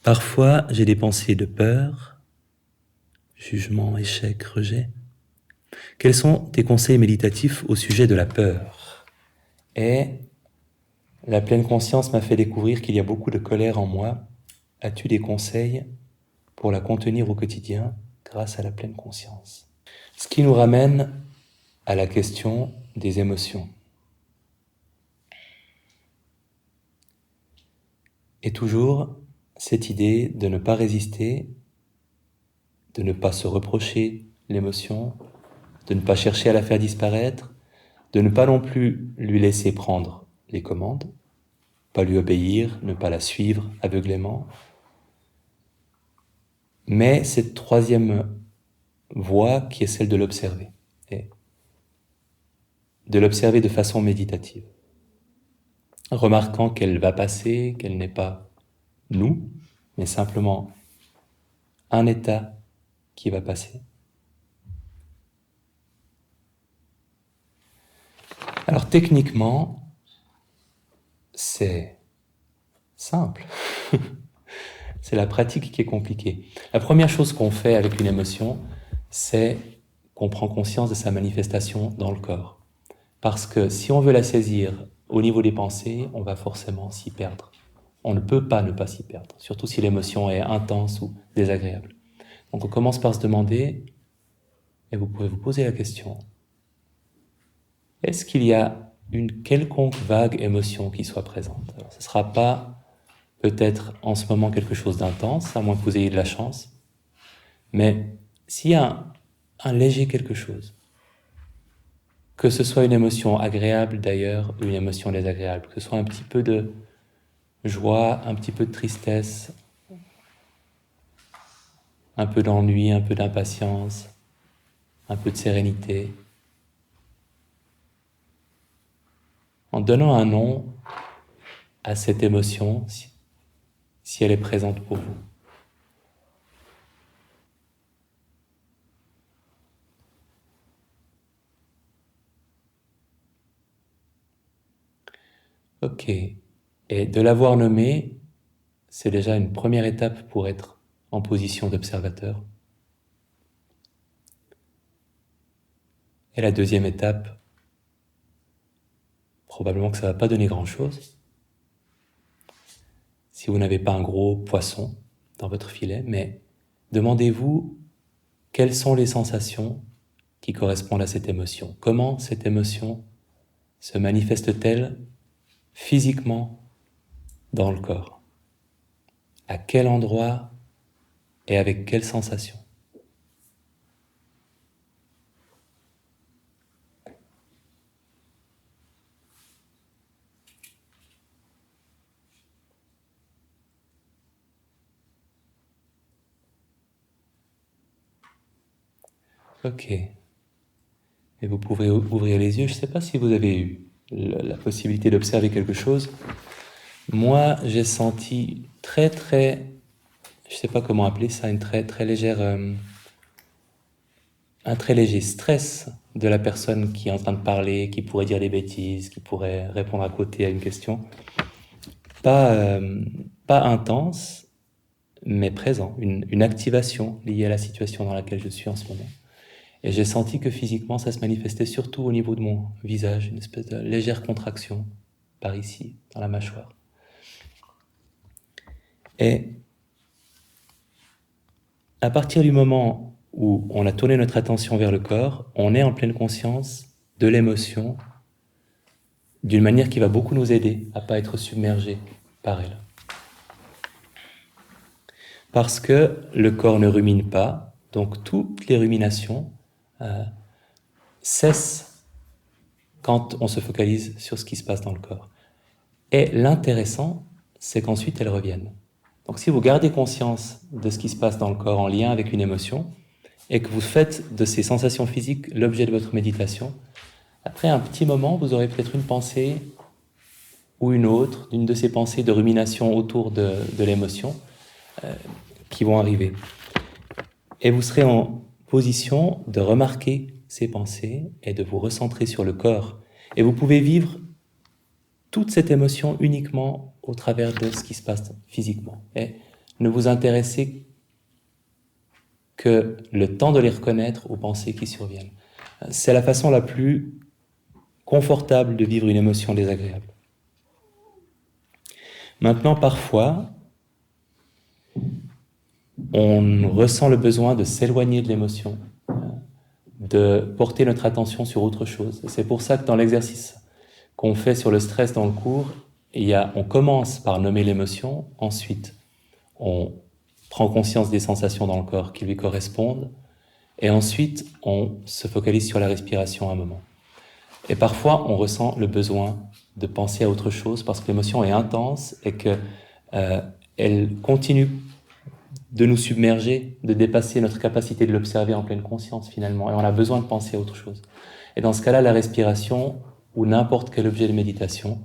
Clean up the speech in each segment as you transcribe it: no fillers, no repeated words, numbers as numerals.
Parfois, j'ai des pensées de peur, jugement, échec, rejet. Quels sont tes conseils méditatifs au sujet de la peur? Et la pleine conscience m'a fait découvrir qu'il y a beaucoup de colère en moi. As-tu des conseils pour la contenir au quotidien grâce à la pleine conscience? Ce qui nous ramène à la question des émotions. Et toujours cette idée de ne pas résister, de ne pas se reprocher l'émotion, de ne pas chercher à la faire disparaître, de ne pas non plus lui laisser prendre les commandes, pas lui obéir, ne pas la suivre aveuglément. Mais cette troisième voie qui est celle de l'observer, et de l'observer de façon méditative, remarquant qu'elle va passer, qu'elle n'est pas nous, mais simplement un état qui va passer. Alors techniquement, c'est simple. C'est la pratique qui est compliquée. La première chose qu'on fait avec une émotion, c'est qu'on prend conscience de sa manifestation dans le corps. Parce que si on veut la saisir au niveau des pensées, on va forcément s'y perdre. On ne peut pas ne pas s'y perdre, surtout si l'émotion est intense ou désagréable. Donc on commence par se demander, et vous pouvez vous poser la question, est-ce qu'il y a une quelconque vague émotion qui soit présente? Alors, ce ne sera pas peut-être en ce moment quelque chose d'intense, à moins que vous ayez de la chance, mais s'il y a un léger quelque chose, que ce soit une émotion agréable d'ailleurs ou une émotion désagréable, que ce soit un petit peu de joie, un petit peu de tristesse, un peu d'ennui, un peu d'impatience, un peu de sérénité, en donnant un nom à cette émotion si elle est présente pour vous. Ok, et de l'avoir nommé, c'est déjà une première étape pour être en position d'observateur. Et la deuxième étape, probablement que ça ne va pas donner grand-chose, si vous n'avez pas un gros poisson dans votre filet, mais demandez-vous quelles sont les sensations qui correspondent à cette émotion. Comment cette émotion se manifeste-t-elle physiquement dans le corps? À quel endroit et avec quelle sensation? Ok. Et vous pouvez ouvrir les yeux. Je ne sais pas si vous avez eu la possibilité d'observer quelque chose. Moi, j'ai senti je ne sais pas comment appeler ça, une très légère, un très léger stress de la personne qui est en train de parler, qui pourrait dire des bêtises, qui pourrait répondre à côté à une question. Pas intense, mais présent, une activation liée à la situation dans laquelle je suis en ce moment. Et j'ai senti que physiquement, ça se manifestait surtout au niveau de mon visage, une espèce de légère contraction par ici, dans la mâchoire. Et à partir du moment où on a tourné notre attention vers le corps, on est en pleine conscience de l'émotion d'une manière qui va beaucoup nous aider à ne pas être submergé par elle. Parce que le corps ne rumine pas, donc toutes les ruminations cessent quand on se focalise sur ce qui se passe dans le corps. Et l'intéressant, c'est qu'ensuite elles reviennent. Donc si vous gardez conscience de ce qui se passe dans le corps en lien avec une émotion, et que vous faites de ces sensations physiques l'objet de votre méditation, après un petit moment, vous aurez peut-être une pensée ou une autre, une de ces pensées de rumination autour de l'émotion qui vont arriver. Et vous serez en position de remarquer ces pensées et de vous recentrer sur le corps. Et vous pouvez vivre toute cette émotion uniquement au travers de ce qui se passe physiquement. Et ne vous intéressez que le temps de les reconnaître aux pensées qui surviennent. C'est la façon la plus confortable de vivre une émotion désagréable. Maintenant, parfois, on ressent le besoin de s'éloigner de l'émotion, de porter notre attention sur autre chose. C'est pour ça que dans l'exercice qu'on fait sur le stress dans le cours, on commence par nommer l'émotion, ensuite on prend conscience des sensations dans le corps qui lui correspondent, et ensuite on se focalise sur la respiration un moment. Et parfois on ressent le besoin de penser à autre chose parce que l'émotion est intense et qu'elle continue de nous submerger, de dépasser notre capacité de l'observer en pleine conscience finalement, et on a besoin de penser à autre chose. Et dans ce cas-là, la respiration ou n'importe quel objet de méditation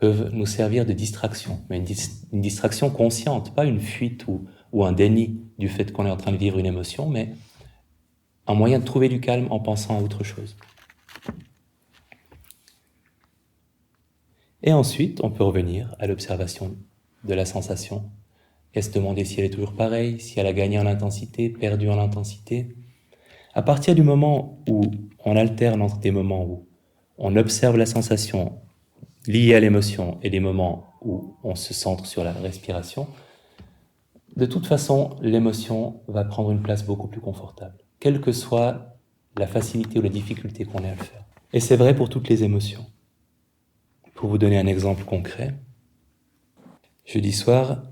peuvent nous servir de distraction, mais une distraction consciente, pas une fuite ou un déni du fait qu'on est en train de vivre une émotion, mais un moyen de trouver du calme en pensant à autre chose. Et ensuite, on peut revenir à l'observation de la sensation et se demander si elle est toujours pareille, si elle a gagné en intensité, perdu en intensité. À partir du moment où on alterne entre des moments où on observe la sensation liée à l'émotion et des moments où on se centre sur la respiration, de toute façon, l'émotion va prendre une place beaucoup plus confortable, quelle que soit la facilité ou la difficulté qu'on ait à le faire. Et c'est vrai pour toutes les émotions. Pour vous donner un exemple concret, jeudi soir,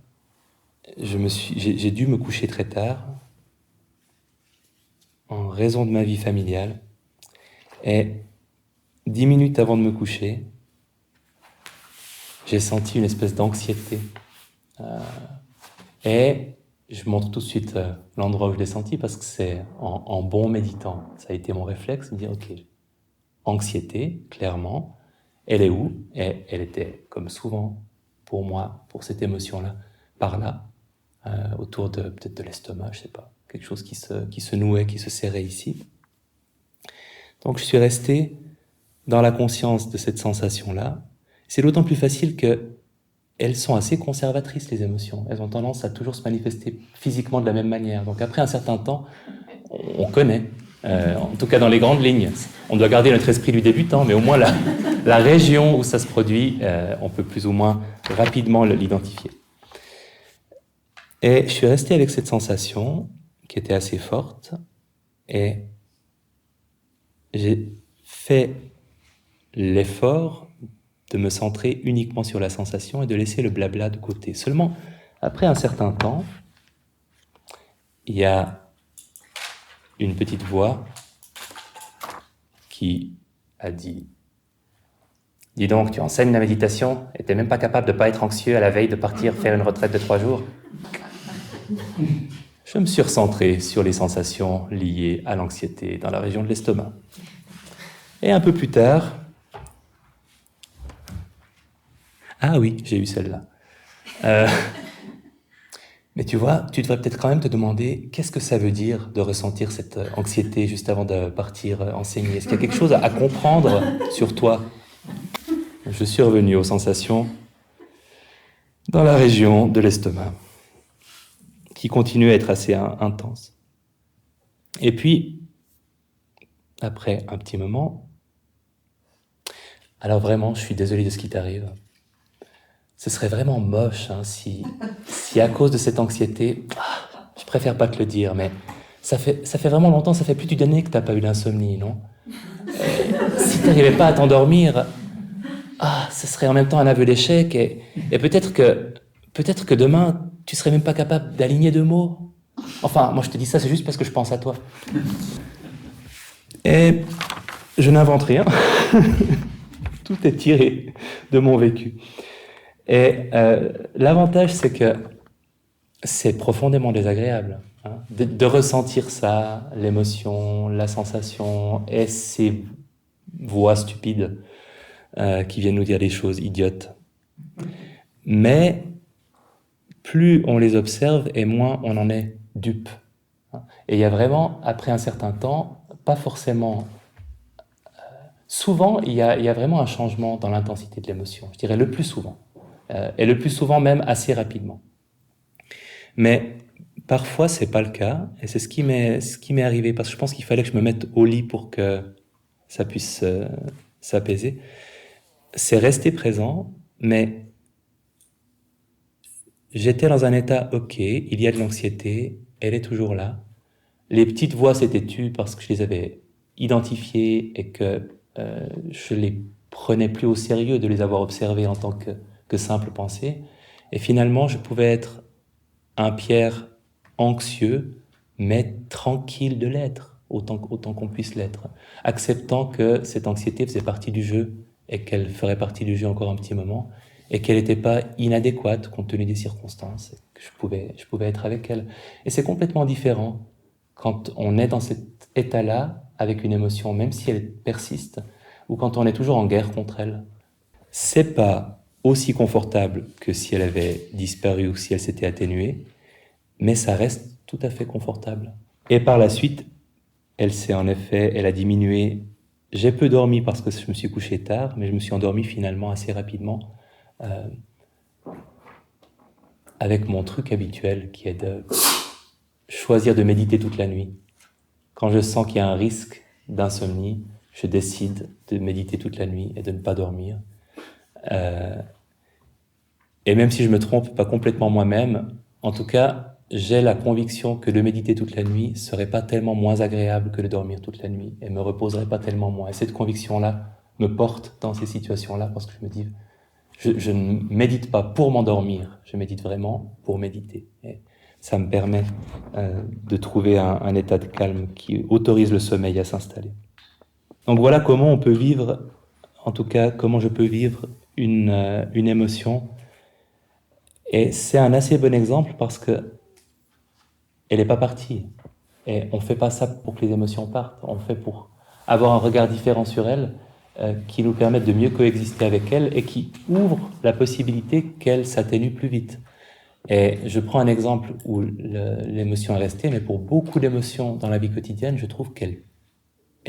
j'ai dû me coucher très tard en raison de ma vie familiale, et 10 minutes avant de me coucher, j'ai senti une espèce d'anxiété. Et je montre tout de suite l'endroit où je l'ai senti parce que c'est en bon méditant. Ça a été mon réflexe de dire, ok, anxiété, clairement, elle est où? Et elle était, comme souvent pour moi, pour cette émotion-là, par là, autour de peut-être de l'estomac, je sais pas, quelque chose qui se nouait, qui se serrait ici. Donc je suis resté dans la conscience de cette sensation-là. C'est d'autant plus facile que elles sont assez conservatrices, les émotions. Elles ont tendance à toujours se manifester physiquement de la même manière. Donc après un certain temps, on connaît, en tout cas dans les grandes lignes. On doit garder notre esprit du débutant, mais au moins la région où ça se produit, on peut plus ou moins rapidement l'identifier. Et je suis resté avec cette sensation qui était assez forte, et j'ai fait l'effort de me centrer uniquement sur la sensation et de laisser le blabla de côté. Seulement, après un certain temps, il y a une petite voix qui a dit « Dis donc, tu enseignes la méditation et t'es même pas capable de pas être anxieux à la veille de partir faire une retraite de 3 jours ?» Je me suis recentré sur les sensations liées à l'anxiété dans la région de l'estomac. Et un peu plus tard, ah oui, j'ai eu celle-là. Mais tu vois, tu devrais peut-être quand même te demander qu'est-ce que ça veut dire de ressentir cette anxiété juste avant de partir enseigner. Est-ce qu'il y a quelque chose à comprendre sur toi? Je suis revenu aux sensations dans la région de l'estomac, qui continue à être assez intense. Et puis, après un petit moment, alors vraiment, je suis désolé de ce qui t'arrive. Ce serait vraiment moche si à cause de cette anxiété, je préfère pas te le dire, mais ça fait vraiment longtemps, ça fait plus d'une année que t'as pas eu d'insomnie, non? Si t'arrivais pas à t'endormir, ce serait en même temps un aveu d'échec, et peut-être que demain, tu serais même pas capable d'aligner 2 mots. Enfin, moi je te dis ça, c'est juste parce que je pense à toi. Et je n'invente rien. Tout est tiré de mon vécu. Et l'avantage, c'est que c'est profondément désagréable de ressentir ça, l'émotion, la sensation et ces voix stupides qui viennent nous dire des choses idiotes. Mais plus on les observe et moins on en est dupe. Et il y a vraiment, après un certain temps, pas forcément... souvent, il y a vraiment un changement dans l'intensité de l'émotion. Je dirais le plus souvent. Et le plus souvent même assez rapidement. Mais parfois, c'est pas le cas, et c'est ce qui m'est arrivé, parce que je pense qu'il fallait que je me mette au lit pour que ça puisse s'apaiser. C'est resté présent, mais j'étais dans un état ok, il y a de l'anxiété, elle est toujours là. Les petites voix s'étaient tues parce que je les avais identifiées et que je les prenais plus au sérieux de les avoir observées en tant que simple pensée. Et finalement, je pouvais être un Pierre anxieux, mais tranquille de l'être, autant qu'on puisse l'être, acceptant que cette anxiété faisait partie du jeu et qu'elle ferait partie du jeu encore un petit moment, et qu'elle n'était pas inadéquate compte tenu des circonstances, et que je pouvais être avec elle. Et c'est complètement différent quand on est dans cet état-là, avec une émotion, même si elle persiste, ou quand on est toujours en guerre contre elle. C'est pas aussi confortable que si elle avait disparu ou si elle s'était atténuée, mais ça reste tout à fait confortable. Et par la suite, elle a diminué. J'ai peu dormi parce que je me suis couché tard, mais je me suis endormi finalement assez rapidement euh, avec mon truc habituel qui est de choisir de méditer toute la nuit. Quand je sens qu'il y a un risque d'insomnie, je décide de méditer toute la nuit et de ne pas dormir. Euh, et même si je me trompe pas complètement moi-même, en tout cas, j'ai la conviction que de méditer toute la nuit serait pas tellement moins agréable que de dormir toute la nuit et me reposerait pas tellement moins. Et cette conviction-là me porte dans ces situations-là parce que je me dis, je ne médite pas pour m'endormir, je médite vraiment pour méditer. Et ça me permet de trouver un état de calme qui autorise le sommeil à s'installer. Donc voilà comment on peut vivre, en tout cas comment je peux vivre une émotion. Et c'est un assez bon exemple parce que elle n'est pas partie. Et on ne fait pas ça pour que les émotions partent, on le fait pour avoir un regard différent sur elles, qui nous permette de mieux coexister avec elles et qui ouvre la possibilité qu'elles s'atténuent plus vite. Et je prends un exemple où l'émotion est restée, mais pour beaucoup d'émotions dans la vie quotidienne, je trouve qu'elles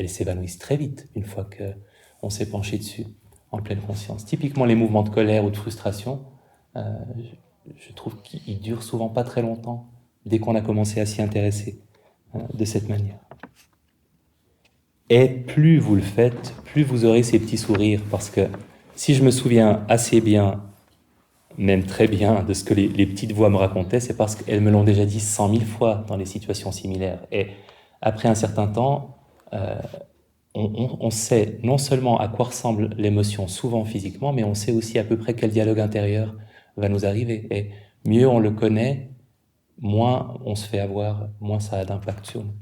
s'évanouissent très vite une fois qu'on s'est penché dessus en pleine conscience. Typiquement les mouvements de colère ou de frustration, je trouve qu'ils durent souvent pas très longtemps dès qu'on a commencé à s'y intéresser de cette manière. Et plus vous le faites, plus vous aurez ces petits sourires, parce que si je me souviens assez bien, même très bien, de ce que les petites voix me racontaient, c'est parce qu'elles me l'ont déjà dit 100 000 fois dans des situations similaires. Et après un certain temps, on sait non seulement à quoi ressemble l'émotion, souvent physiquement, mais on sait aussi à peu près quel dialogue intérieur va nous arriver. Et mieux on le connaît, moins on se fait avoir, moins ça a d'impact sur nous.